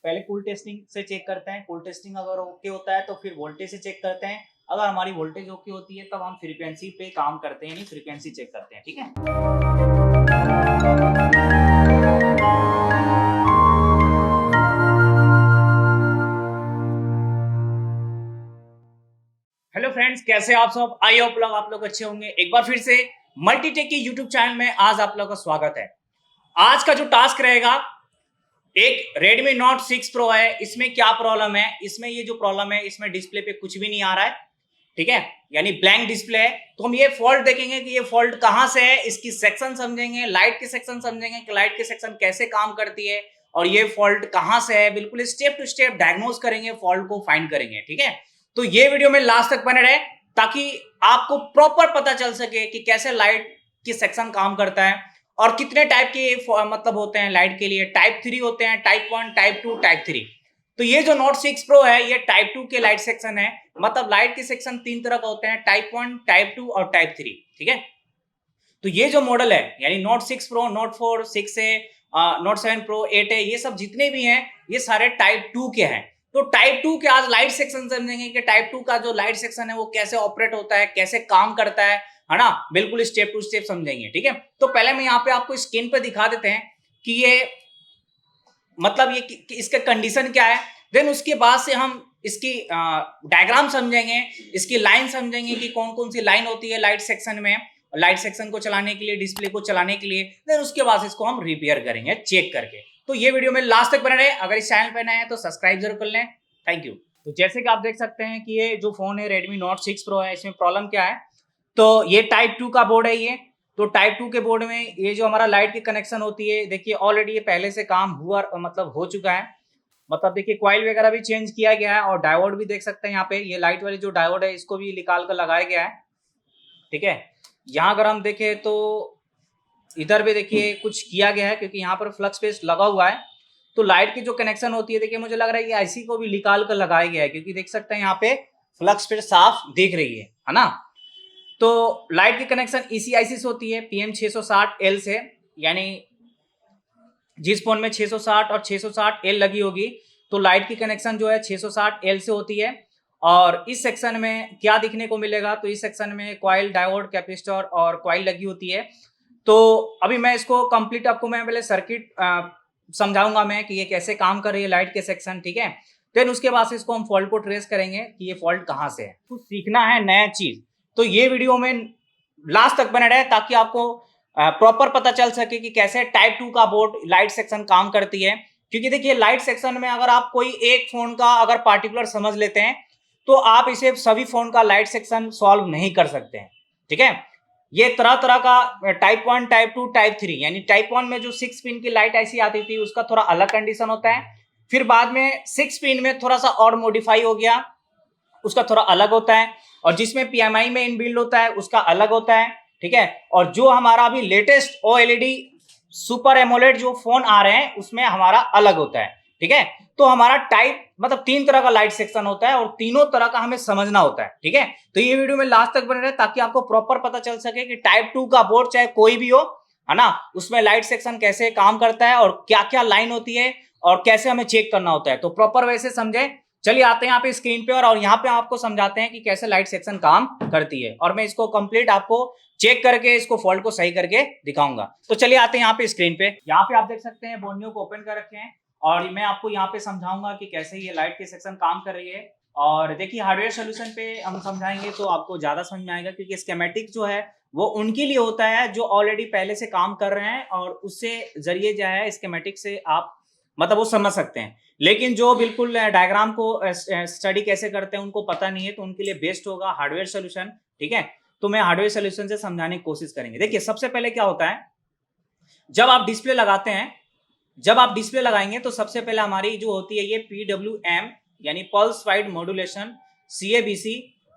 पहले cool testing से check करते हैं, कूल टेस्टिंग अगर ओके होता है तो फिर वोल्टेज से चेक करते हैं। अगर हमारी वोल्टेज ओके होती है तब हम फ्रीक्वेंसी पे काम करते हैं, यानी फ्रीक्वेंसी चेक करते हैं। ठीक है। हेलो फ्रेंड्स, कैसे आप सब? आई होप आप लोग अच्छे होंगे। एक बार फिर से मल्टीटेक की यूट्यूब चैनल में आज आप लोगों का स्वागत है। आज का जो टास्क रहेगा, एक Redmi Note 6 Pro है, इसमें क्या प्रॉब्लम है? इसमें ये जो प्रॉब्लम है, इसमें डिस्प्ले पे कुछ भी नहीं आ रहा है। ठीक है, यानी ब्लैंक डिस्प्ले है। तो हम ये फॉल्ट देखेंगे कि ये फॉल्ट कहां से है, इसकी सेक्शन समझेंगे, लाइट के सेक्शन समझेंगे कि लाइट के सेक्शन कैसे काम करती है और ये फॉल्ट कहां से है। बिल्कुल स्टेप टू स्टेप डायग्नोज करेंगे, फॉल्ट को फाइंड करेंगे। ठीक है, तो ये वीडियो में लास्ट तक बने रहे ताकि आपको प्रॉपर पता चल सके कि कैसे लाइट की सेक्शन काम करता है और कितने टाइप के मतलब होते हैं लाइट के लिए। टाइप 3 होते हैं, टाइप 1, टाइप 2, टाइप 3। तो ये जो Note 6 Pro है, ये टाइप 2 के लाइट सेक्शन है। मतलब लाइट के सेक्शन 3 तरह का होते हैं, टाइप 1, टाइप 2 और टाइप 3। ठीक है, तो ये जो मॉडल है यानी Note 6 Pro, Note 4, 6A, Note 7 Pro, 8A, ये सब जितने भी हैं ये सारे टाइप 2 के हैं। तो टाइप 2 के आज लाइट सेक्शन समझेंगे कि टाइप 2 का जो लाइट सेक्शन है वो कैसे ऑपरेट होता है, कैसे काम करता है ना। बिल्कुल स्टेप टू स्टेप समझेंगे। ठीक है, तो पहले मैं यहाँ पे आपको स्क्रीन पे दिखा देते हैं कि ये मतलब ये कि इसका कंडीशन क्या है। देन उसके बाद से हम इसकी डायग्राम समझेंगे, इसकी लाइन समझेंगे कि कौन कौन सी लाइन होती है लाइट सेक्शन में, लाइट सेक्शन को चलाने के लिए, डिस्प्ले को चलाने के लिए। देन उसके बाद इसको हम रिपेयर करेंगे चेक करके। तो ये वीडियो में लास्ट तक बने रहे। अगर इस चैनल पर नए हैं तो सब्सक्राइब जरूर कर लें। Thank you. तो जैसे कि आप देख सकते हैं कि ये जो फोन है Redmi Note 6 Pro है, इसमें प्रॉब्लम क्या है। तो ये टाइप 2 का बोर्ड है ये। तो टाइप 2 के बोर्ड में ये जो हमारा लाइट की कनेक्शन होती है, देखिए ऑलरेडी ये पहले से काम हुआ मतलब हो चुका है। मतलब देखिए कॉइल वगैरह भी चेंज किया गया है और डायोड भी देख सकते हैं यहाँ पे। ये लाइट वाली जो डायोड है इसको भी निकाल कर लगाया गया है। ठीक है, यहाँ अगर हम देखें तो इधर भी देखिए कुछ किया गया है क्योंकि यहाँ पर फ्लक्स पेस्ट लगा हुआ है। तो लाइट की जो कनेक्शन होती है, देखिए मुझे लग रहा है ये आईसी को भी निकाल कर लगाया गया है क्योंकि देख सकते हैं यहाँ पे फ्लक्स पेस्ट साफ दिख रही है ना। तो लाइट की कनेक्शन इसी आईसी से होती है, PM660L से। यानी जिस फोन में 660 और 660L लगी होगी तो लाइट की कनेक्शन जो है 660L से होती है। और इस सेक्शन में क्या दिखने को मिलेगा, तो इस सेक्शन में कॉइल, डायोड, कैपेसिटर और कॉइल लगी होती है। तो अभी मैं इसको कंप्लीट आपको मैं पहले सर्किट समझाऊंगा मैं कि ये कैसे काम कर रही है लाइट के सेक्शन। ठीक है, देन उसके बाद से इसको हम फॉल्ट को ट्रेस करेंगे कि ये फॉल्ट कहाँ से है। कुछ सीखना है नया चीज, तो ये वीडियो में लास्ट तक बने रहे ताकि आपको प्रॉपर पता चल सके कि कैसे टाइप 2 का बोर्ड लाइट सेक्शन काम करती है। क्योंकि देखिए लाइट सेक्शन में अगर आप कोई एक फोन का अगर पार्टिकुलर समझ लेते हैं तो आप इसे सभी फोन का लाइट सेक्शन सॉल्व नहीं कर सकते हैं। ठीक है, ये तरह तरह का टाइप 1, टाइप 2, टाइप 3, यानी टाइप 1 में जो 6 पिन की लाइट ऐसी आती थी उसका थोड़ा अलग कंडीशन होता है। फिर बाद में 6 पिन में थोड़ा सा और मॉडिफाई हो गया, उसका थोड़ा अलग होता है। और जिसमें PMI में इनबिल्ड होता है उसका अलग होता है। ठीक है, और जो हमारा अभी लेटेस्ट OLED सुपर एमोलेड जो फोन आ रहे हैं उसमें हमारा अलग होता है। ठीक है, तो हमारा टाइप मतलब 3 तरह का लाइट सेक्शन होता है और तीनों तरह का हमें समझना होता है। ठीक है, तो ये वीडियो में लास्ट तक बने रहे ताकि आपको प्रॉपर पता चल सके कि टाइप 2 का बोर्ड चाहे कोई भी हो, है ना, उसमें लाइट सेक्शन कैसे काम करता है और क्या क्या लाइन होती है और कैसे हमें चेक करना होता है। तो प्रॉपर वैसे समझे। चलिए आते हैं यहाँ पे स्क्रीन पे और यहाँ पे आपको समझाते हैं कि कैसे लाइट सेक्शन काम करती है और मैं इसको कंप्लीट आपको चेक करके इसको फॉल्ट को सही करके दिखाऊंगा। तो चलिए आते हैं यहाँ पे स्क्रीन पे। यहाँ पे आप देख सकते हैं बोर्नियो को ओपन कर रखे हैं और मैं आपको यहाँ पे समझाऊंगा कि कैसे ये लाइट के सेक्शन काम कर रही है। और देखिए हार्डवेयर सोल्यूशन पे हम समझाएंगे तो आपको ज्यादा समझ में आएगा क्योंकि स्कीमेटिक जो है वो उनके लिए होता है जो ऑलरेडी पहले से काम कर रहे हैं और उससे जरिए जो है स्कीमेटिक से आप मतलब वो समझ सकते हैं। लेकिन जो बिल्कुल डायग्राम को स्टडी कैसे करते हैं उनको पता नहीं है तो उनके लिए बेस्ट होगा हार्डवेयर सोल्यूशन। ठीक है, तो मैं हार्डवेयर सोल्यूशन से समझाने की कोशिश करेंगे। देखिए सबसे पहले क्या होता है, जब आप डिस्प्ले लगाते हैं, जब आप डिस्प्ले लगाएंगे तो सबसे पहले हमारी जो होती है ये PWM यानी पल्स वाइड मॉड्यूलेशन, CABC,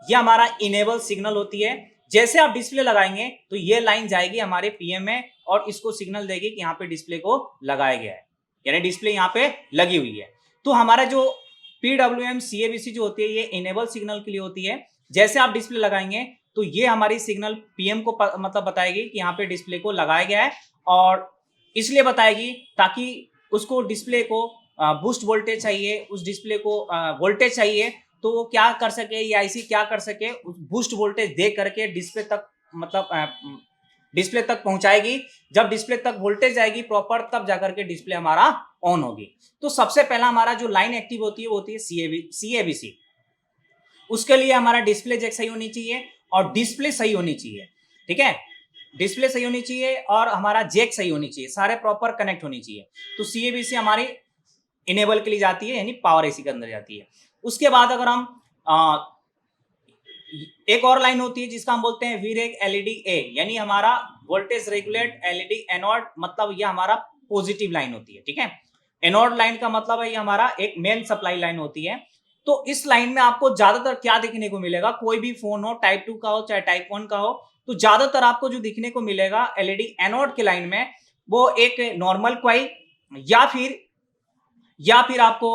ये हमारा इनेबल सिग्नल होती है। जैसे आप डिस्प्ले लगाएंगे तो ये लाइन जाएगी हमारे PM में और इसको सिग्नल देगी कि यहाँ पे डिस्प्ले को लगाया गया है, यानी डिस्प्ले यहाँ पे लगी हुई है। तो हमारा जो PWM CABC जो होती है ये इनेबल सिग्नल के लिए होती है। जैसे आप डिस्प्ले लगाएंगे तो ये हमारी सिग्नल PM को मतलब बताएगी कि यहाँ पे डिस्प्ले को लगाया गया है और इसलिए बताएगी ताकि उसको डिस्प्ले को बूस्ट वोल्टेज चाहिए, उस डिस्प्ले को वोल्टेज चाहिए, तो वो क्या कर सके, ये आईसी क्या कर सके, उस बूस्ट वोल्टेज दे करके डिस्प्ले तक मतलब डिस्प्ले तक पहुंचाएगी। जब डिस्प्ले तक वोल्टेज आएगी प्रॉपर, तब जाकर के डिस्प्ले हमारा ऑन होगी। तो सबसे पहला हमारा जो लाइन एक्टिव होती है वो होती है सीएबीसी। उसके लिए हमारा डिस्प्ले जैक सही होनी चाहिए और डिस्प्ले सही होनी चाहिए, ठीक है। डिस्प्ले सही होनी चाहिए और हमारा जैक सही होनी चाहिए, सारे प्रॉपर कनेक्ट होनी चाहिए। तो सीएबीसी हमारी इनेबल के लिए जाती है, यानी पावर एसी के अंदर जाती है। उसके बाद अगर हम एक और लाइन होती है जिसका हम बोलते हैं वीरेक एलईडी ए, यानी हमारा वोल्टेज रेगुलेट एलईडी एनोड, मतलब ये हमारा पॉजिटिव लाइन होती है, ठीक है। एनोड लाइन का मतलब है ये हमारा एक मेन सप्लाई लाइन होती है। तो इस लाइन में आपको ज्यादातर क्या देखने को मिलेगा, कोई भी फोन हो, टाइप 2 का हो चाहे टाइप 1 का हो, तो ज्यादातर आपको जो दिखने को मिलेगा एलईडी एनोड के लाइन में, वो एक नॉर्मल क्वाइल या फिर आपको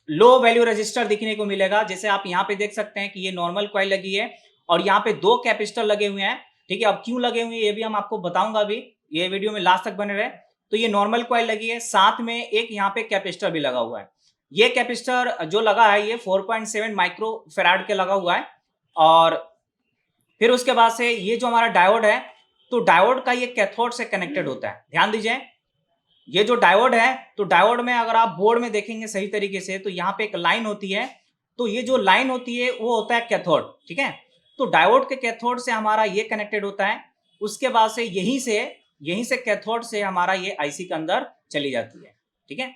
लो वैल्यू रजिस्टर दिखने को मिलेगा। जैसे आप यहाँ पे देख सकते हैं कि ये नॉर्मल क्वाइल लगी है और यहाँ पे 2 कैपेसिटर लगे हुए हैं, ठीक है। अब क्यों लगे हुए हैं ये भी हम आपको बताऊंगा, अभी ये वीडियो में लास्ट तक बने रहे। तो ये नॉर्मल क्वाइल लगी है, साथ में एक यहाँ पे कैपेसिटर भी लगा हुआ है। ये कैपेसिटर जो लगा है ये 4.7 माइक्रो फैराड के लगा हुआ है। और फिर उसके बाद से ये जो हमारा डायोड है, तो डायोड का ये कैथोड से कनेक्टेड होता है। ध्यान दीजिए, ये जो डायोड है, तो डायोड में अगर आप बोर्ड में देखेंगे सही तरीके से, तो यहाँ पे एक लाइन होती है, तो ये जो लाइन होती है वो होता है कैथोड, ठीक है। तो डायोड के कैथोड से हमारा ये कनेक्टेड होता है। उसके बाद से यहीं से कैथोड से हमारा ये आईसी के अंदर चली जाती है, ठीक है।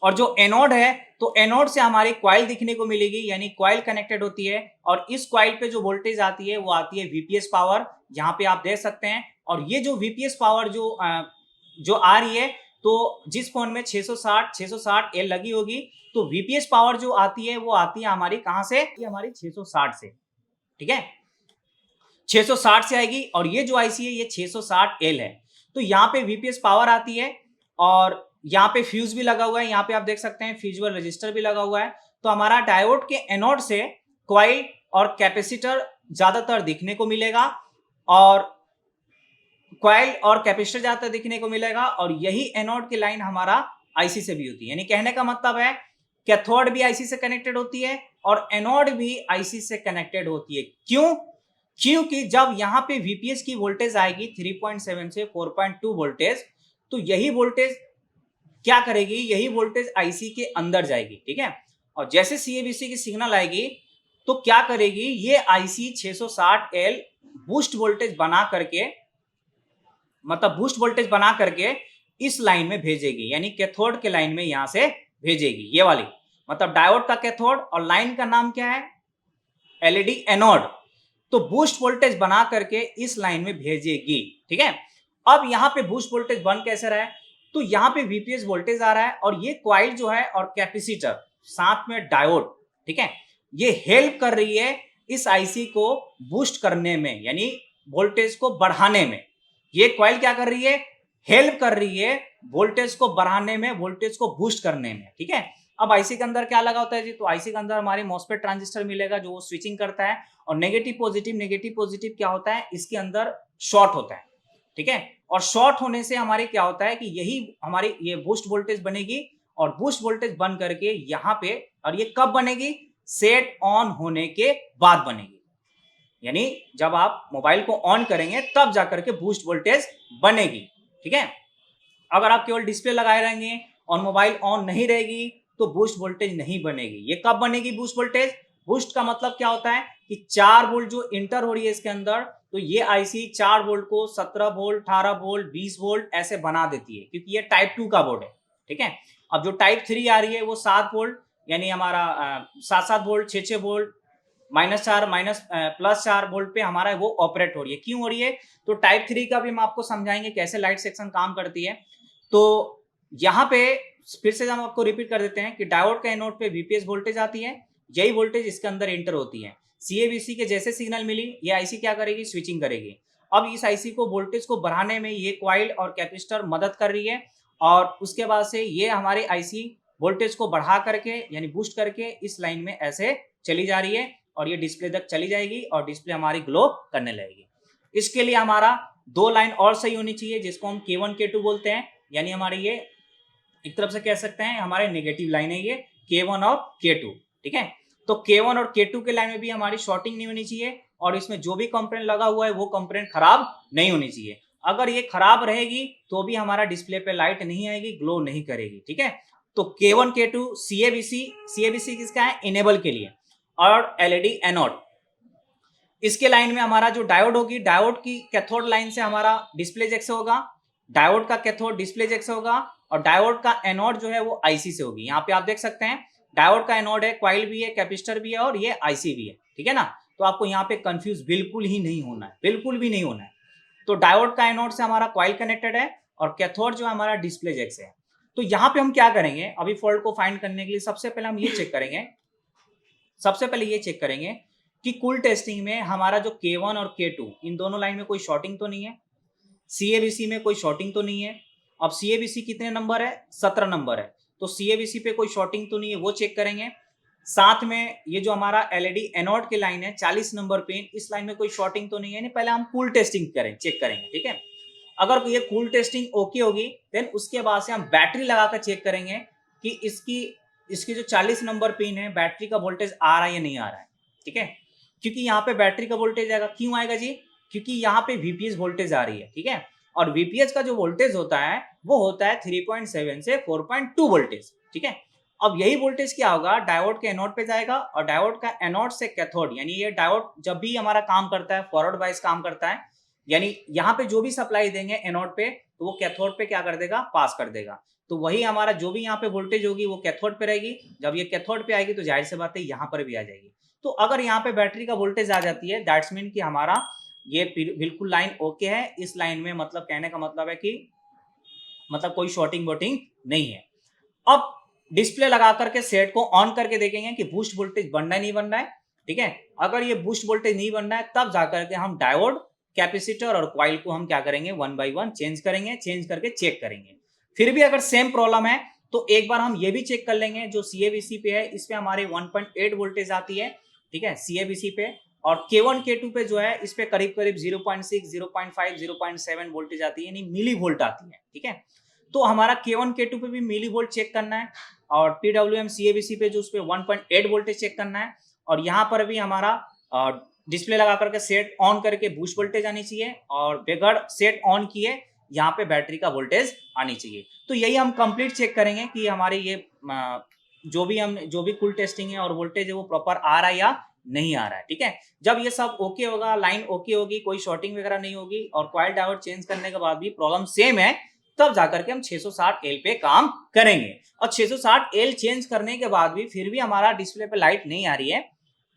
और जो एनोड है, तो एनोड से हमारी क्वाइल दिखने को मिलेगी, यानी क्वाइल कनेक्टेड होती है। और इस क्वाइल पे जो वोल्टेज आती है वो आती है वीपीएस पावर, यहाँ पे आप देख सकते हैं। और ये जो वीपीएस पावर जो आ रही है, तो जिस फोन में 660 एल लगी होगी, तो वीपीएस पावर जो आती है वो आती है हमारी कहां से, ये हमारी 660 से, ठीक है। 660 से आएगी। और ये जो आईसी है ये 660 एल है। तो यहाँ पे वीपीएस पावर आती है और यहाँ पे फ्यूज भी लगा हुआ है, यहाँ पे आप देख सकते हैं फ्यूजिबल रजिस्टर भी लगा हुआ है। तो हमारा डायोड के एनोड से क्वाइल और कैपेसिटर ज्यादातर दिखने को मिलेगा, और क्वाइल और कैपेसिटर ज्यादातर दिखने को मिलेगा। और यही एनोड की लाइन हमारा आईसी से भी होती है। यानी कहने का मतलब है कैथोड भी आईसी से कनेक्टेड होती है और एनोड भी आईसी से कनेक्टेड होती है। क्यों? क्योंकि जब यहाँ पे वीपीएस की वोल्टेज आएगी 3.7 से 4.2 वोल्टेज, तो यही वोल्टेज क्या करेगी, यही वोल्टेज आईसी के अंदर जाएगी, ठीक है। और जैसे सीएबीसी की सिग्नल आएगी, तो क्या करेगी, ये आईसी 660 एल बूस्ट वोल्टेज बना करके, मतलब बूस्ट वोल्टेज बना करके इस लाइन में भेजेगी, यानी कैथोड के लाइन में यहां से भेजेगी, ये वाली, मतलब डायोड का कैथोड। और लाइन का नाम क्या है, एलईडी एनोड। तो बूस्ट वोल्टेज बना करके इस लाइन में भेजेगी, ठीक है। अब यहाँ पे बूस्ट वोल्टेज बन कैसे रहा है, तो यहाँ पे वीपीएस वोल्टेज आ रहा है और ये क्वाइल जो है और कैपेसिटर साथ में डायोड, ठीक है, ये हेल्प कर रही है इस आईसी को बूस्ट करने में, यानी वोल्टेज को बढ़ाने में। ये क्वाइल क्या कर रही है, हेल्प कर रही है वोल्टेज को बढ़ाने में, वोल्टेज को बूस्ट करने में, ठीक है। अब आईसी के अंदर क्या लगा होता है जी, तो आईसी के अंदर हमारे मॉसफेट ट्रांजिस्टर मिलेगा जो स्विचिंग करता है। और नेगेटिव पॉजिटिव क्या होता है, इसके अंदर शॉर्ट होता है, ठीक है। और शॉर्ट होने से हमारे क्या होता है कि यही हमारी ये बूस्ट वोल्टेज बनेगी, और बूस्ट वोल्टेज बन करके यहाँ पे, और ये कब बनेगी, सेट ऑन होने के बाद बनेगी। यानी जब आप मोबाइल को ऑन करेंगे तब जाकर के बूस्ट वोल्टेज बनेगी, ठीक है। अगर आप केवल डिस्प्ले लगाए रहेंगे और मोबाइल ऑन नहीं रहेगी तो बूस्ट वोल्टेज नहीं बनेगी। ये कब बनेगी बूस्ट वोल्टेज, बूस्ट का मतलब क्या होता है कि 4 वोल्ट जो इंटर हो रही है इसके अंदर, तो ये आईसी 4 वोल्ट को 17 वोल्ट, 18 वोल्ट, 20 वोल्ट ऐसे बना देती है, क्योंकि ये टाइप 2 का बोर्ड है, ठीक है। अब जो टाइप 3 आ रही है वो 7 वोल्ट, यानी हमारा 7 वोल्ट, 6 वोल्ट, -4 +4 वोल्ट पे हमारा वो ऑपरेट हो रही है। क्यों हो रही है, तो टाइप 3 का भी हम आपको समझाएंगे कैसे लाइट सेक्शन काम करती है। तो यहाँ पे फिर से हम आपको रिपीट कर देते हैं कि डायोड का एनोड पे वीपीएस वोल्टेज आती है, यही वोल्टेज इसके अंदर एंटर होती है। सीएबीसी के जैसे सिग्नल मिली, ये आईसी क्या करेगी, स्विचिंग करेगी। अब इस आईसी को वोल्टेज को बढ़ाने में ये क्वाइल और कैपेसिटर मदद कर रही है, और उसके बाद से ये हमारे आईसी वोल्टेज को बढ़ा करके यानी बूस्ट करके इस लाइन में ऐसे चली जा रही है, और ये डिस्प्ले तक चली जाएगी और डिस्प्ले हमारी ग्लो करने लगेगी। इसके लिए हमारा 2 लाइन और सही होनी चाहिए, जिसको हम K1 K2 बोलते हैं, यानी हमारी ये एक तरफ से कह सकते हैं हमारे नेगेटिव लाइन है ये K1 और K2, ठीक है। तो K1 और K2 के लाइन में भी हमारी शॉर्टिंग नहीं होनी चाहिए और इसमें जो भी कंपोनेंट लगा हुआ है वो कंपोनेंट खराब नहीं होनी चाहिए। अगर ये खराब रहेगी तो भी हमारा डिस्प्ले पे लाइट नहीं आएगी, ग्लो नहीं करेगी, ठीक है। तो K1 K2 CABC किसका है, इनेबल के लिए, और एलईडी एनोड। इसके लाइन में हमारा जो डायोड होगी, डायोड की कैथोड लाइन से हमारा डिस्प्ले जैक से होगा, डायोड का कैथोड डिस्प्ले जैक से होगा, और डायोड का एनोड जो है वो आईसी से होगी। यहाँ पे आप देख सकते हैं डायोड का एनोड है, क्वाइल भी है, कैपेसिटर भी है और ये आईसी भी है, ठीक है ना। तो आपको यहाँ पे कंफ्यूज बिल्कुल ही नहीं होना है, बिल्कुल भी नहीं होना है। तो डायोड का एनोड से हमारा क्वाइल कनेक्टेड है और कैथोड जो है हमारा डिस्प्ले जैक से है। तो यहाँ पे हम क्या करेंगे, अभी फॉल्ट को फाइंड करने के लिए सबसे पहले हम ये चेक करेंगे, सबसे पहले ये चेक करेंगे कि कुल टेस्टिंग में हमारा जो K1 और K2 इन दोनों लाइन में कोई शॉर्टिंग तो नहीं है, CABC में कोई शॉर्टिंग तो नहीं है। अब CABC कितने नंबर है, 17 नंबर है, तो CABC पे कोई शॉर्टिंग तो नहीं है, वो चेक करेंगे। साथ में ये जो हमारा एलईडी एनोड की लाइन है 40 नंबर पिन, इस लाइन में कोई शॉर्टिंग तो नहीं है, नहीं पहले हम कूल टेस्टिंग करें, चेक करेंगे, ठीक है। अगर ये कूल टेस्टिंग ओके होगी देन उसके बाद से हम बैटरी लगाकर चेक करेंगे कि इसकी जो 40 नंबर पिन है बैटरी का वोल्टेज आ रहा है या नहीं आ रहा है, ठीक है। क्योंकि यहाँ पे बैटरी का वोल्टेज आएगा, क्यों आएगा जी, क्योंकि यहाँ पे वीपीएस वोल्टेज आ रही है, ठीक है। और वीपीएस का जो वोल्टेज होता है वो होता है 3.7 से 4.2 वोल्टेज, ठीक है। अब यही वोल्टेज क्या होगा, डायोड के एनोड पे जाएगा और डायोड का एनोड से कैथोड, यानी ये डायोड जब भी हमारा काम करता है फॉरवर्ड वाइज काम करता है, यानी यहाँ पे जो भी सप्लाई देंगे एनोड पे तो वो कैथोड पे क्या कर देगा, पास कर देगा। तो वही हमारा जो भी यहाँ पे वोल्टेज होगी वो कैथोड पे रहेगी, जब ये कैथोड पे आएगी तो जाहिर सी बात है यहाँ पर भी आ जाएगी। तो अगर यहाँ पे बैटरी का वोल्टेज आ जाती है दैट्स मीन कि हमारा ये बिल्कुल लाइन ओके है, इस लाइन में मतलब कहने का मतलब है कि मतलब कोई शॉर्टिंग वोटिंग नहीं है। अब डिस्प्ले लगा करके सेट को ऑन करके देखेंगे कि बूस्ट वोल्टेज बन रहा है नहीं बन रहा है, ठीक है। अगर ये बूस्ट वोल्टेज नहीं बन रहा है तब जाकर के हम डायोड, कैपेसिटर और कॉइल को हम क्या करेंगे, वन बाय वन चेंज करेंगे, चेंज करके चेक करेंगे। फिर भी अगर सेम प्रॉब्लम है तो एक बार हम ये भी चेक कर लेंगे, जो CABC पे है इस पे हमारे 1.8 वोल्टेज आती है, ठीक है, CABC पे। और K1 K2 पे जो है इस पे करीब करीब 0.6 0.5 0.7 वोल्टेज आती है, यानी मिली वोल्ट आती है, ठीक है। तो हमारा K1 K2 पे भी मिली वोल्ट चेक करना है और PWM CABC पे जो उस पे 1.8 वोल्टेज चेक करना है। और यहाँ पर भी हमारा डिस्प्ले लगा करके सेट ऑन करके बूस्ट वोल्टेज आनी चाहिए और बगैर सेट ऑन किए यहाँ पे बैटरी का वोल्टेज आनी चाहिए। तो यही हम कंप्लीट चेक करेंगे कि हमारे ये जो भी कुल टेस्टिंग है और वोल्टेज है वो प्रॉपर आ रहा है या नहीं आ रहा है, ठीक है। जब ये सब ओके होगा, लाइन ओके होगी, कोई शॉर्टिंग वगैरह नहीं होगी और क्वाइल डायोड चेंज करने के बाद भी प्रॉब्लम सेम है, तब जाकर के हम 660L पे काम करेंगे। और 660L चेंज करने के बाद भी फिर भी हमारा डिस्प्ले पे लाइट नहीं आ रही है,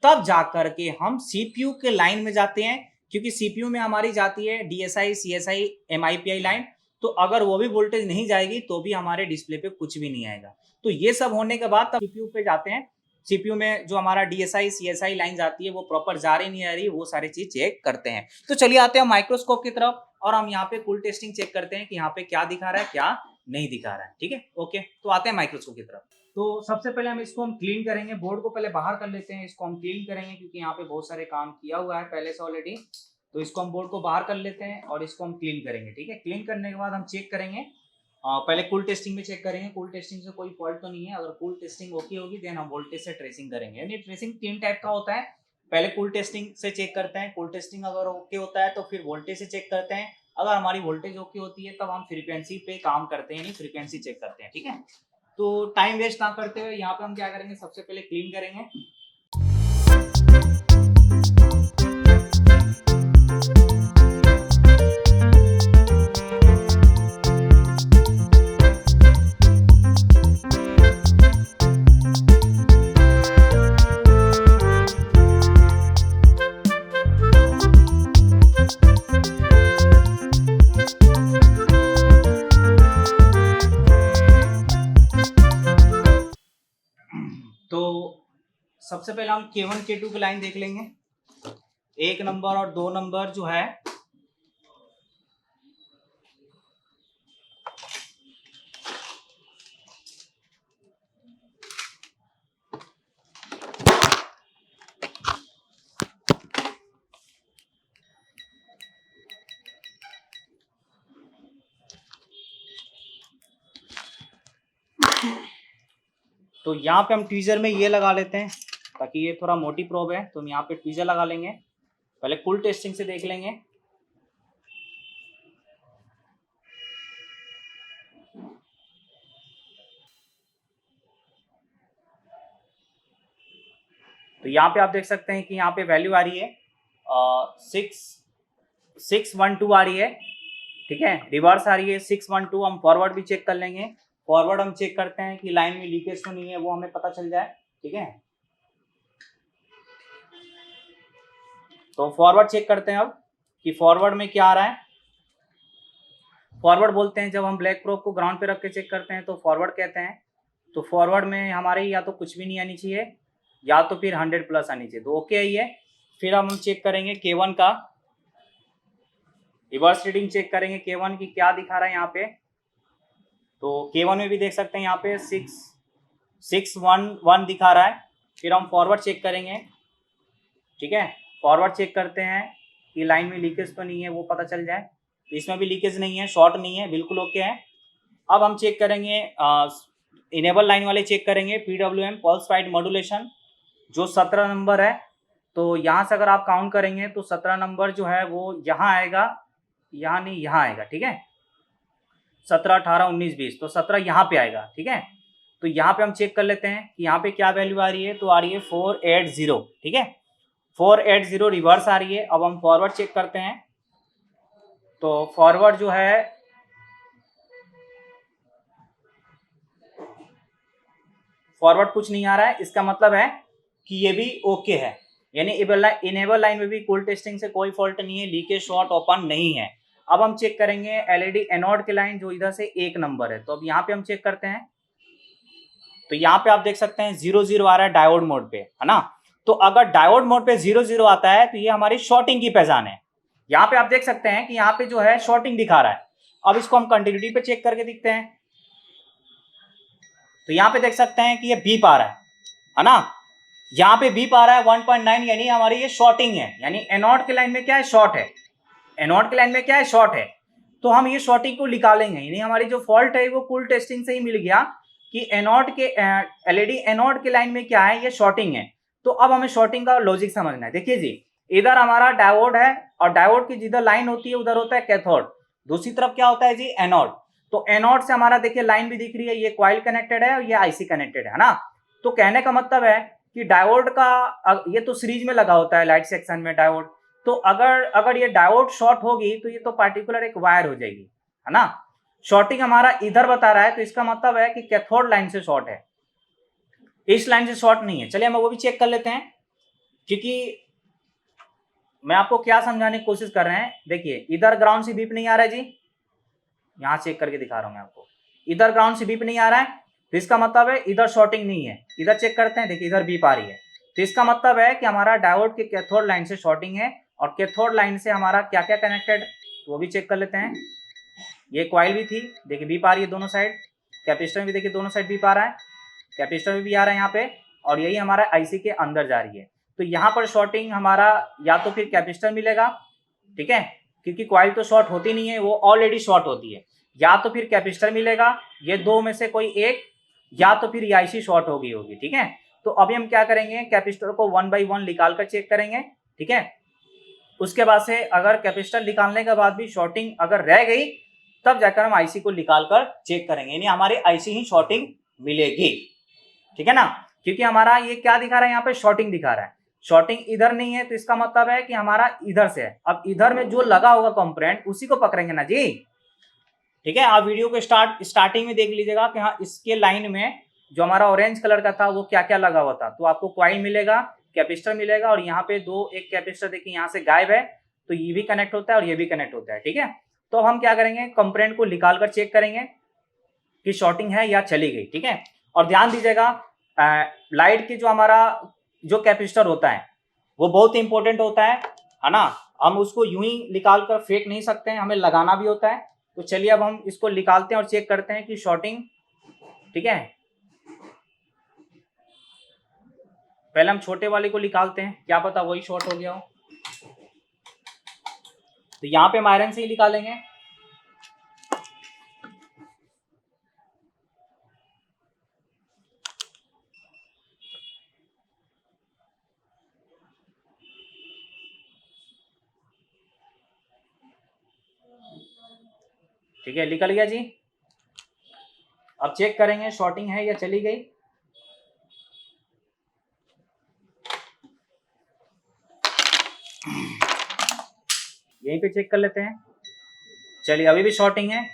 तब जाकर के हम सीपीयू के लाइन में जाते हैं, क्योंकि सीपीयू में हमारी जाती है DSI CSI MIPI लाइन। तो अगर वो भी वोल्टेज नहीं जाएगी तो भी हमारे डिस्प्ले पे कुछ भी नहीं आएगा। तो ये सब होने के बाद तब सीपीयू पे जाते हैं, सीपीयू में जो हमारा DSI CSI लाइन जाती है वो प्रॉपर जा रही नहीं आ रही, वो सारी चीज चेक करते हैं। तो चलिए आते हैं माइक्रोस्कोप की तरफ और हम यहाँ पे कुल टेस्टिंग चेक करते हैं कि यहाँ पे क्या दिखा रहा है क्या नहीं दिखा रहा है, ठीक है। ओके, तो आते हैं माइक्रोस्कोप की तरफ। तो सबसे पहले हम इसको क्लीन करेंगे, बोर्ड को पहले बाहर कर लेते हैं, इसको हम क्लीन करेंगे क्योंकि यहाँ पे बहुत सारे काम किया हुआ है पहले से ऑलरेडी। तो इसको हम बोर्ड को बाहर कर लेते हैं और इसको हम क्लीन करेंगे, ठीक है। क्लीन करने के बाद हम चेक करेंगे, पहले कूल टेस्टिंग में चेक करेंगे, कूल टेस्टिंग से कोई फॉल्ट तो नहीं है। अगर कूल टेस्टिंग ओके होगी देन हम वोल्टेज से ट्रेसिंग करेंगे। यानी ट्रेसिंग 3 टाइप का होता है, पहले कूल टेस्टिंग से चेक करते हैं, कूल टेस्टिंग अगर ओके होता है तो फिर वोल्टेज से चेक करते हैं, अगर हमारी वोल्टेज ओके होती है तब हम फ्रीक्वेंसी पे काम करते हैं, यानी फ्रीक्वेंसी चेक करते हैं, ठीक है। तो टाइम वेस्ट ना करते हुए यहाँ पे हम क्या करेंगे, सबसे पहले क्लीन करेंगे। तो सबसे पहले हम K1 K2 की लाइन देख लेंगे। 1 नंबर और 2 नंबर जो है तो यहाँ पे हम ट्वीजर में ये लगा लेते हैं, ताकि ये थोड़ा मोटी प्रोब है तो हम यहाँ पे ट्वीजर लगा लेंगे। पहले कुल टेस्टिंग से देख लेंगे। तो यहाँ पे आप देख सकते हैं कि यहाँ पे वैल्यू आ रही है 612 आ रही है, ठीक है। रिवर्स आ रही है 612। हम फॉरवर्ड भी चेक कर लेंगे। फॉरवर्ड हम चेक करते हैं कि लाइन में लीकेज तो नहीं है, वो हमें पता चल जाए, ठीक है। तो फॉरवर्ड चेक करते हैं अब कि फॉरवर्ड में क्या आ रहा है। फॉरवर्ड बोलते हैं जब हम ब्लैक प्रोब को ग्राउंड पे रख के चेक करते हैं तो फॉरवर्ड कहते हैं। तो फॉरवर्ड में हमारे या तो कुछ भी नहीं आनी चाहिए या तो फिर 100 प्लस आनी चाहिए, तो ओके ही है। फिर हम चेक करेंगे K1 का, रिवर्स रीडिंग चेक करेंगे K1 की क्या दिखा रहा है यहाँ पे। तो K1 में भी देख सकते हैं यहाँ पे 611 दिखा रहा है। फिर हम फॉरवर्ड चेक करेंगे, ठीक है। फॉरवर्ड चेक करते हैं कि लाइन में लीकेज तो नहीं है, वो पता चल जाए। तो इसमें भी लीकेज नहीं है, शॉर्ट नहीं है, बिल्कुल ओके है। अब हम चेक करेंगे इनेबल लाइन वाले चेक करेंगे PWM पल्स वाइड मॉड्यूलेशन, जो 17 नंबर है। तो यहाँ से अगर आप काउंट करेंगे तो 17 नंबर जो है वो यहाँ आएगा, यहाँ नहीं यहाँ आएगा, ठीक है। 17, 18, 19, 20, तो 17 यहाँ पे आएगा, ठीक है। तो यहाँ पे हम चेक कर लेते हैं कि यहाँ पे क्या वैल्यू आ रही है। तो आ रही है 480, ठीक है। 480 रिवर्स आ रही है। अब हम फॉरवर्ड चेक करते हैं। तो फॉरवर्ड जो है फॉरवर्ड कुछ नहीं आ रहा है, इसका मतलब है कि ये भी ओके है, यानी इनेबल लाइन में भी कूल टेस्टिंग से कोई फॉल्ट नहीं है, लीकेज शॉर्ट ओपन नहीं है। अब हम चेक करेंगे एलईडी एनोड की लाइन, जो इधर से 1 नंबर है। तो अब यहाँ पे हम चेक करते हैं। तो यहाँ पे आप देख सकते हैं 00 आ रहा है डायोड मोड पे, है ना। तो अगर डायोड मोड पे 00 आता है तो ये हमारी शॉर्टिंग की पहचान है। यहाँ पे आप देख सकते हैं कि यहाँ पे जो है शॉर्टिंग दिखा रहा है। अब इसको हम कंटिन्यूटी पे चेक करके देखते हैं। तो यहाँ पे देख सकते हैं कि ये बीप आ रहा है ना। यहाँ पे बीप आ रहा है 1.9, यानी हमारी ये शॉर्टिंग है, यानी एनोड की लाइन में क्या है, शॉर्ट है। एनोड की लाइन में क्या है, शॉर्ट है। तो हम ये शॉर्टिंग को निकालेंगे, यानी हमारी जो फॉल्ट है वो कूल टेस्टिंग से ही मिल गया कि एनोड के एलईडी एनोड की लाइन में क्या है, ये शॉर्टिंग है। तो अब हमें शॉर्टिंग का लॉजिक समझना है। देखिए जी, इधर हमारा डायोड है और डायोड की जिधर लाइन होती है उधर होता है कैथोड, दूसरी तरफ क्या होता है जी, एनोड। तो एनोड से हमारा देखिए लाइन भी दिख रही है, ये कॉइल कनेक्टेड है और ये आईसी कनेक्टेड है ना। तो कहने का मतलब है कि डायोड का ये तो सीरीज में लगा होता है लाइट सेक्शन में डायोड। तो अगर ये डायोड शॉर्ट होगी तो ये तो पार्टिकुलर एक वायर हो जाएगी, है ना। शॉर्टिंग हमारा इधर बता रहा है, तो इसका मतलब है कि कैथोड लाइन से शॉर्ट है, इस लाइन से शॉर्ट नहीं है। चलिए हम वो भी चेक कर लेते हैं, क्योंकि मैं आपको क्या समझाने की कोशिश कर रहे हैं। देखिए इधर ग्राउंड से बीप नहीं आ रहा है जी, यहां चेक करके दिखा रहा हूं मैं आपको। इधर ग्राउंड से बीप नहीं आ रहा है, तो इसका मतलब है इधर शॉर्टिंग नहीं है। इधर चेक करते हैं, देखिए इधर बीप आ रही है, तो इसका मतलब है कि हमारा डायोड के कैथोड लाइन से शॉर्टिंग है। और कैथोड लाइन से हमारा क्या क्या कनेक्टेड, वो भी चेक कर लेते हैं। ये कॉइल भी थी, देखिए बीप आ रही है दोनों साइड। कैपेसिटर में भी देखिए दोनों साइड बीप आ रहा है, कैपेसिटर में भी आ रहा है यहाँ पे, और यही हमारा आईसी के अंदर जा रही है। तो यहाँ पर शॉर्टिंग हमारा या तो फिर कैपेसिटर मिलेगा, ठीक है, क्योंकि कॉइल तो शॉर्ट होती नहीं है, वो ऑलरेडी शॉर्ट होती है। या तो फिर कैपेसिटर मिलेगा, ये दो में से कोई एक, या तो फिर आईसी शॉर्ट होगी, ठीक है। तो अभी हम क्या करेंगे, कैपेसिटर को 1 बाई 1 निकाल कर चेक करेंगे, ठीक है। उसके बाद से अगर कैपेसिटर निकालने के बाद भी शॉर्टिंग अगर रह गई, तब जाकर हम आईसी को निकाल कर चेक करेंगे, यानी हमारी आईसी ही शॉर्टिंग मिलेगी, ठीक है ना। क्योंकि हमारा ये क्या दिखा रहा है, यहाँ पे शॉर्टिंग दिखा रहा है। शॉर्टिंग इधर नहीं है, तो इसका मतलब है कि हमारा इधर से है। अब इधर में जो लगा होगा कंपोनेंट उसी को पकड़ेंगे ना जी, ठीक है। आप वीडियो को स्टार्टिंग में देख लीजिएगा कि हाँ इसके लाइन में जो हमारा ऑरेंज कलर का था वो क्या क्या लगा हुआ था। तो आपको कॉइल मिलेगा, कैपेसिटर मिलेगा, और यहाँ पे एक कैपेसिटर देखिए यहाँ से गायब है, तो ये भी कनेक्ट होता है और ये भी कनेक्ट होता है, ठीक है। तो हम क्या करेंगे, कंपोनेंट को निकाल कर चेक करेंगे कि शॉर्टिंग है या चली गई, ठीक है। और ध्यान दीजिएगा, लाइट की जो हमारा जो कैपेसिटर होता है वो बहुत इंपॉर्टेंट होता है ना। हम उसको यूं ही निकाल कर फेंक नहीं सकते हैं, हमें लगाना भी होता है। तो चलिए अब हम इसको निकालते हैं और चेक करते हैं कि शॉर्टिंग, ठीक है। पहले हम छोटे वाले को निकालते हैं, क्या पता वही शॉर्ट हो गया हो। तो यहाँ पे हम आयरन से ही निकालेंगे। ठीक है, निकल गया जी। अब चेक करेंगे शॉर्टिंग है या चली गई। यहीं पे चेक कर लेते हैं। चलिए अभी भी शॉर्टिंग है,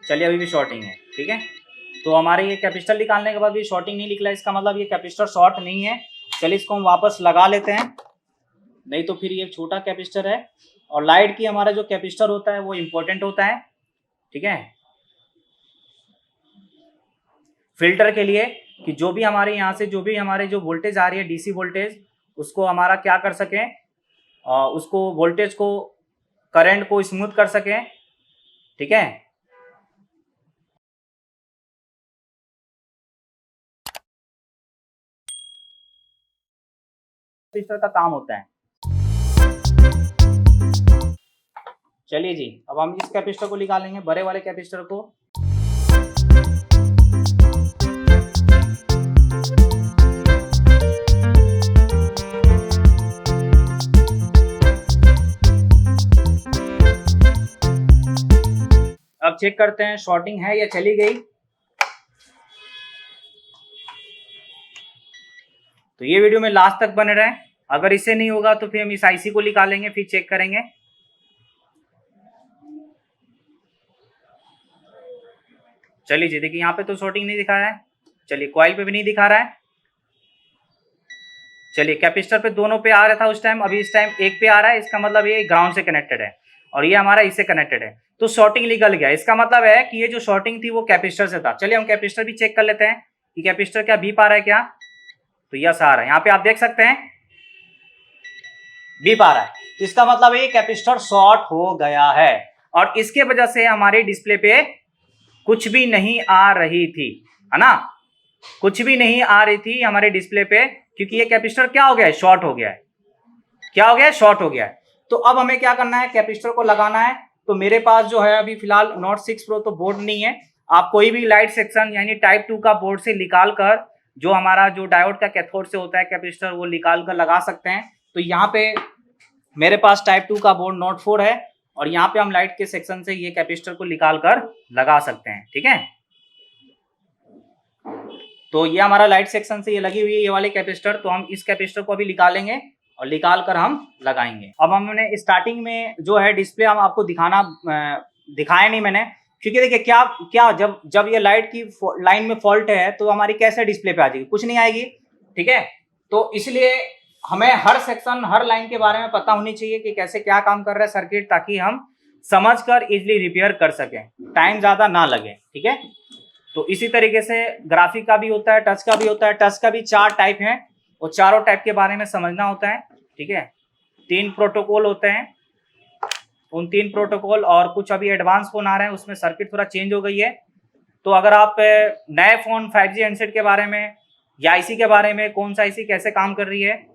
चलिए अभी भी शॉर्टिंग है। ठीक है, तो हमारे ये कैपेसिटर निकालने के बाद भी शॉर्टिंग नहीं निकला, इसका मतलब ये कैपेसिटर शॉर्ट नहीं है। चलिए इसको हम वापस लगा लेते हैं, नहीं तो फिर ये छोटा कैपेसिटर है। और लाइट की हमारा जो कैपेसिटर होता है वो इम्पोर्टेंट होता है। ठीक है, फिल्टर के लिए कि जो भी हमारे यहाँ से जो भी हमारे जो वोल्टेज आ रही है डीसी वोल्टेज, उसको हमारा क्या कर सकें, उसको वोल्टेज को करंट को स्मूथ कर सकें। ठीक है, इस तरह का काम होता है। चलिए जी, अब हम इस कैपेसिटर को निकालेंगे, बड़े वाले कैपेसिटर को। अब चेक करते हैं शॉर्टिंग है या चली गई। तो ये वीडियो में लास्ट तक बने रहें। अगर इससे नहीं होगा तो फिर हम इस आईसी को निकालेंगे, फिर चेक करेंगे। चलिए जी, देखिए यहाँ पे तो शॉर्टिंग नहीं दिखा रहा है। चलिए कॉइल पे भी नहीं दिखा रहा है। चलिए कैपेसिटर पे दोनों पे आ रहा था उस टाइम, अभी इस टाइम एक पे आ रहा है। इसका मतलब ये ग्राउंड से कनेक्टेड है और ये हमारा इससे कनेक्टेड है, तो शॉर्टिंग निकल गया। इसका मतलब है कि ये जो शॉर्टिंग थी वो कैपेसिटर से था। चलिए हम कैपेसिटर भी चेक कर लेते हैं कि कैपेसिटर क्या बीप आ रहा है क्या। तो यस आ रहा है, यहाँ पे आप देख सकते हैं बीप आ रहा है। तो इसका मतलब ये कैपेसिटर शॉर्ट हो गया है और इसके वजह से हमारे डिस्प्ले पे कुछ भी नहीं आ रही थी, है ना, कुछ भी नहीं आ रही थी हमारे डिस्प्ले पे, क्योंकि ये कैपेसिटर क्या हो गया है, शॉर्ट हो गया है। क्या हो गया है, शॉर्ट हो गया है। तो अब हमें क्या करना है, कैपेसिटर को लगाना है। तो मेरे पास जो है अभी फिलहाल नोट 6 प्रो तो बोर्ड नहीं है। आप कोई भी लाइट सेक्शन यानी टाइप 2 का बोर्ड से निकाल कर, जो हमारा जो डायोड का कैथोड से होता है कैपेसिटर, वो निकाल कर लगा सकते हैं। तो यहाँ पे मेरे पास टाइप 2 का बोर्ड नोट 4 है और यहाँ पे हम लाइट के सेक्शन से ये कैपेसिटर को निकाल कर लगा सकते हैं। ठीक है, तो ये हमारा लाइट सेक्शन से ये लगी हुई है ये वाली कैपेसिटर। तो हम इस कैपेसिटर को अभी निकालेंगे और निकाल कर हम लगाएंगे। अब हमने स्टार्टिंग में जो है डिस्प्ले हम आपको दिखाया नहीं मैंने, क्योंकि देखिए क्या क्या जब ये लाइट की लाइन में फॉल्ट है तो हमारी कैसे डिस्प्ले पे आ जाएगी, कुछ नहीं आएगी। ठीक है, तो इसलिए हमें हर सेक्शन हर लाइन के बारे में पता होनी चाहिए कि कैसे क्या काम कर रहा है सर्किट, ताकि हम समझ कर इजिली रिपेयर कर सकें, टाइम ज्यादा ना लगे। ठीक है, तो इसी तरीके से ग्राफिक का भी होता है, टच का भी होता है। टच का भी 4 टाइप है और चारों टाइप के बारे में समझना होता है। ठीक है, 3 प्रोटोकॉल होते हैं, उन 3 प्रोटोकॉल और कुछ अभी एडवांस फोन आ रहे हैं उसमें सर्किट थोड़ा चेंज हो गई है। तो अगर आप नए फोन 5G हैंडसेट के बारे में या आईसी के बारे में, कौन सा आईसी कैसे काम कर रही है,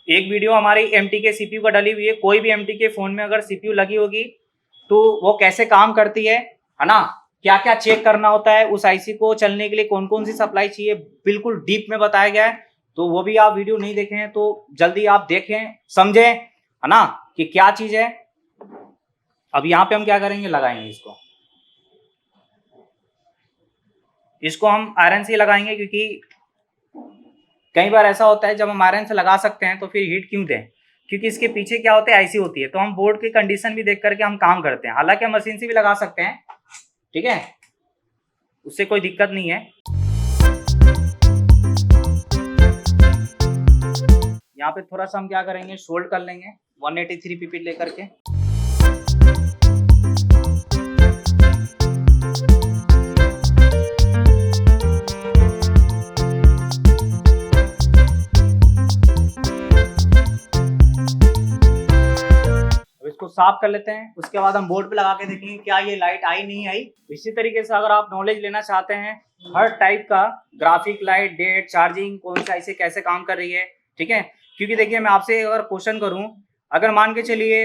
एक वीडियो हमारी MTK CPU का डली हुई है। कोई भी MTK फोन में अगर CPU लगी होगी तो वो कैसे काम करती है ना, क्या क्या चेक करना होता है, उस आईसी को चलने के लिए कौन कौन सी सप्लाई चाहिए, बिल्कुल डीप में बताया गया है। तो वो भी आप वीडियो नहीं देखे हैं तो जल्दी आप देखें, समझें, है ना, कि क्या चीज है। अब यहाँ पे हम क्या करेंगे, लगाएंगे इसको हम आयरन से लगाएंगे, क्योंकि कई बार ऐसा होता है जब हम आयरन से लगा सकते हैं तो फिर हीट क्यों दें, क्योंकि इसके पीछे क्या होता है, आईसी होती है। तो हम बोर्ड की कंडीशन भी देख करके हम काम करते हैं। हालांकि हम मशीन से भी लगा सकते हैं, ठीक है, उससे कोई दिक्कत नहीं है। यहाँ पे थोड़ा सा हम क्या करेंगे, सोल्ड कर लेंगे 183 पीपी लेकर के। इसको साफ कर लेते हैं, उसके बाद हम बोर्ड पे लगा के देखेंगे क्या ये लाइट आई नहीं आई। इसी तरीके से अगर आप नॉलेज लेना चाहते हैं हर टाइप का, ग्राफिक, लाइट, डेट, चार्जिंग, कौन सा ऐसे कैसे काम कर रही है, ठीक है, क्योंकि देखिए मैं आपसे अगर क्वेश्चन करूं, अगर मान के चलिए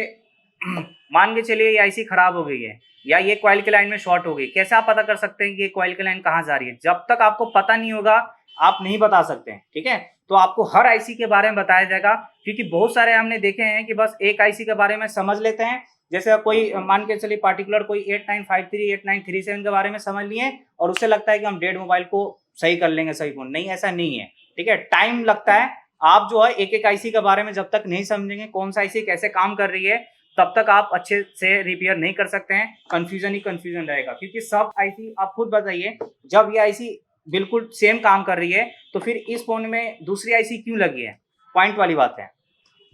ये आईसी खराब हो गई है या ये कॉइल की लाइन में शॉर्ट हो गई, कैसे आप पता कर सकते हैं कि ये कॉइल की लाइन कहाँ जा रही है? जब तक आपको पता नहीं होगा आप नहीं बता सकते हैं। ठीक है, तो आपको हर आईसी के बारे में बताया जाएगा, क्योंकि बहुत सारे हमने देखे हैं कि बस एक आईसी के बारे में समझ लेते हैं जैसे कोई मान के चलिए पार्टिकुलर कोई 8953 8937 के बारे में समझ लिए और उससे लगता है कि हम डेड मोबाइल को सही कर लेंगे सही फोन, नहीं ऐसा नहीं है, ठीक है, टाइम लगता है। आप जो है एक एक आईसी के बारे में जब तक नहीं समझेंगे कौन सा आईसी कैसे काम कर रही है तब तक आप अच्छे से रिपेयर नहीं कर सकते हैं, कंफ्यूजन ही कंफ्यूजन रहेगा। क्योंकि सब आईसी आप खुद बताइए, जब ये आईसी बिल्कुल सेम काम कर रही है तो फिर इस फोन में दूसरी आईसी क्यों लगी है, पॉइंट वाली बात है।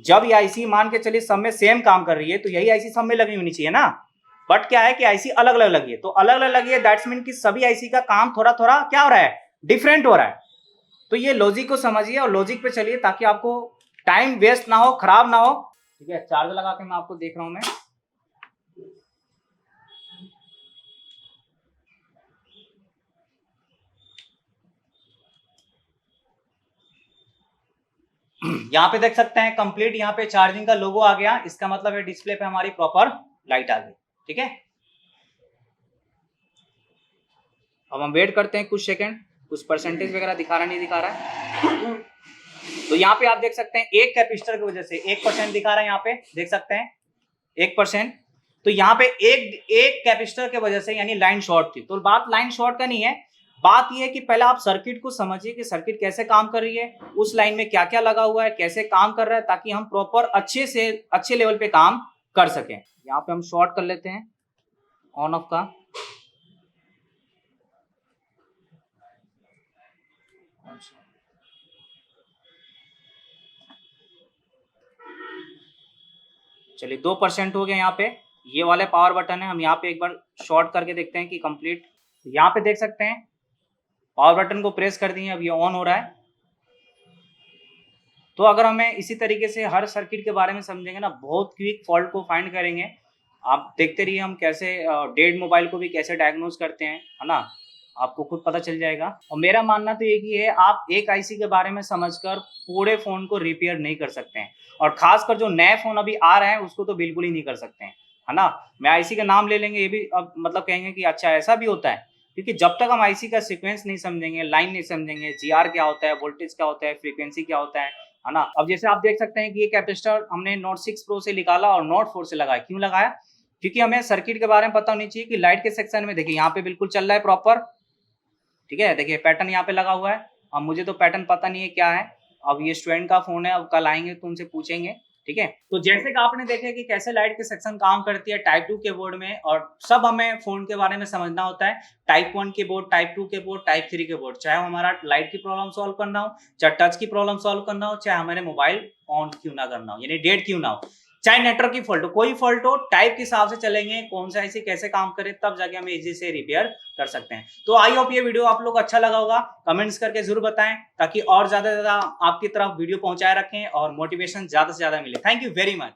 जब ये आईसी मान के चलिए सब में सेम काम कर रही है तो यही आईसी सब में लगी होनी चाहिए ना, बट क्या है कि आईसी अलग अलग लगी है, तो अलग अलग लगी है दैट्स मीन कि सभी आईसी का काम थोड़ा थोड़ा क्या हो रहा है, डिफरेंट हो रहा है। तो ये लॉजिक को समझिए और लॉजिक पे चलिए ताकि आपको टाइम वेस्ट ना हो, खराब ना हो, ठीक है। चार्ज लगा के मैं आपको देख रहा हूं मैं, यहाँ पे देख सकते हैं कंप्लीट, यहाँ पे चार्जिंग का लोगो आ गया, इसका मतलब है डिस्प्ले पे हमारी प्रॉपर लाइट आ गई, ठीक है। अब हम वेट करते हैं कुछ सेकंड, कुछ परसेंटेज वगैरह दिखा रहा नहीं दिखा रहा है। तो यहाँ पे आप देख सकते हैं एक कैपेसिटर की वजह से 1% दिखा रहा है, यहाँ पे देख सकते हैं 1%। तो यहाँ पे एक कैपेसिटर की वजह से यानी लाइन शॉर्ट थी। तो बात लाइन शॉर्ट का नहीं है, बात यह है कि पहले आप सर्किट को समझिए कि सर्किट कैसे काम कर रही है, उस लाइन में क्या क्या लगा हुआ है, कैसे काम कर रहा है, ताकि हम प्रॉपर अच्छे लेवल पे काम कर सकें। यहाँ पे हम शॉर्ट कर लेते हैं ऑन ऑफ का, चलिए 2% हो गया। यहाँ पे ये वाले पावर बटन है, हम यहाँ पे एक बार शॉर्ट करके देखते हैं कि कंप्लीट। यहाँ पे देख सकते हैं पावर बटन को प्रेस कर दिए, अब ये ऑन हो रहा है। तो अगर हमें इसी तरीके से हर सर्किट के बारे में समझेंगे ना, बहुत क्विक फॉल्ट को फाइंड करेंगे। आप देखते रहिए हम कैसे डेड मोबाइल को भी कैसे डायग्नोज करते हैं, है ना, आपको खुद पता चल जाएगा। और मेरा मानना तो एक ही है, आप एक आईसी के बारे में समझकर पूरे फोन को रिपेयर नहीं कर सकते हैं, और खासकर जो नए फोन अभी आ रहे हैं उसको तो बिल्कुल ही नहीं कर सकते हैं, है ना। मैं आईसी का नाम ले लेंगे, ये भी अब मतलब कहेंगे कि अच्छा ऐसा भी होता है, क्योंकि जब तक हम आईसी का सीक्वेंस नहीं समझेंगे, लाइन नहीं समझेंगे, जीआर क्या होता है, वोल्टेज क्या होता है, फ्रीक्वेंसी क्या होता है ना। अब जैसे आप देख सकते हैं कि ये कैपेसिटर हमने नोट 6 प्रो से निकाला और नोट 4 से लगाया, क्यों लगाया, क्योंकि हमें सर्किट के बारे में पता होनी चाहिए कि लाइट के सेक्शन में देखिए यहाँ पे बिल्कुल चल रहा है प्रॉपर, ठीक है। देखिए पैटर्न यहाँ पे लगा हुआ है, अब मुझे तो पैटर्न पता नहीं है क्या है, अब ये स्टूडेंट का फोन है, अब कल आएंगे तो उनसे पूछेंगे, ठीक है। तो जैसे कि आपने देखा कि कैसे लाइट के सेक्शन काम करती है टाइप 2 के बोर्ड में, और सब हमें फोन के बारे में समझना होता है, टाइप 1 के बोर्ड, टाइप 2 के बोर्ड, टाइप 3 के बोर्ड, चाहे हमारा लाइट की प्रॉब्लम सॉल्व करना हो, चाहे टच की प्रॉब्लम सॉल्व करना हो, चाहे हमारे मोबाइल ऑन क्यों ना करना हो, यानी डेड क्यों ना हो, चाहे नेटवर्क की फॉल्ट हो, कोई फॉल्ट हो, टाइप के हिसाब से चलेंगे, कौन सा ऐसे कैसे काम करे, तब जाके हम इजी से रिपेयर कर सकते हैं। तो आई होप ये वीडियो आप लोग अच्छा लगा होगा, कमेंट्स करके जरूर बताएं ताकि और ज्यादा आपकी तरफ वीडियो पहुंचाए रखें और मोटिवेशन ज्यादा से ज्यादा मिले। Thank you very much.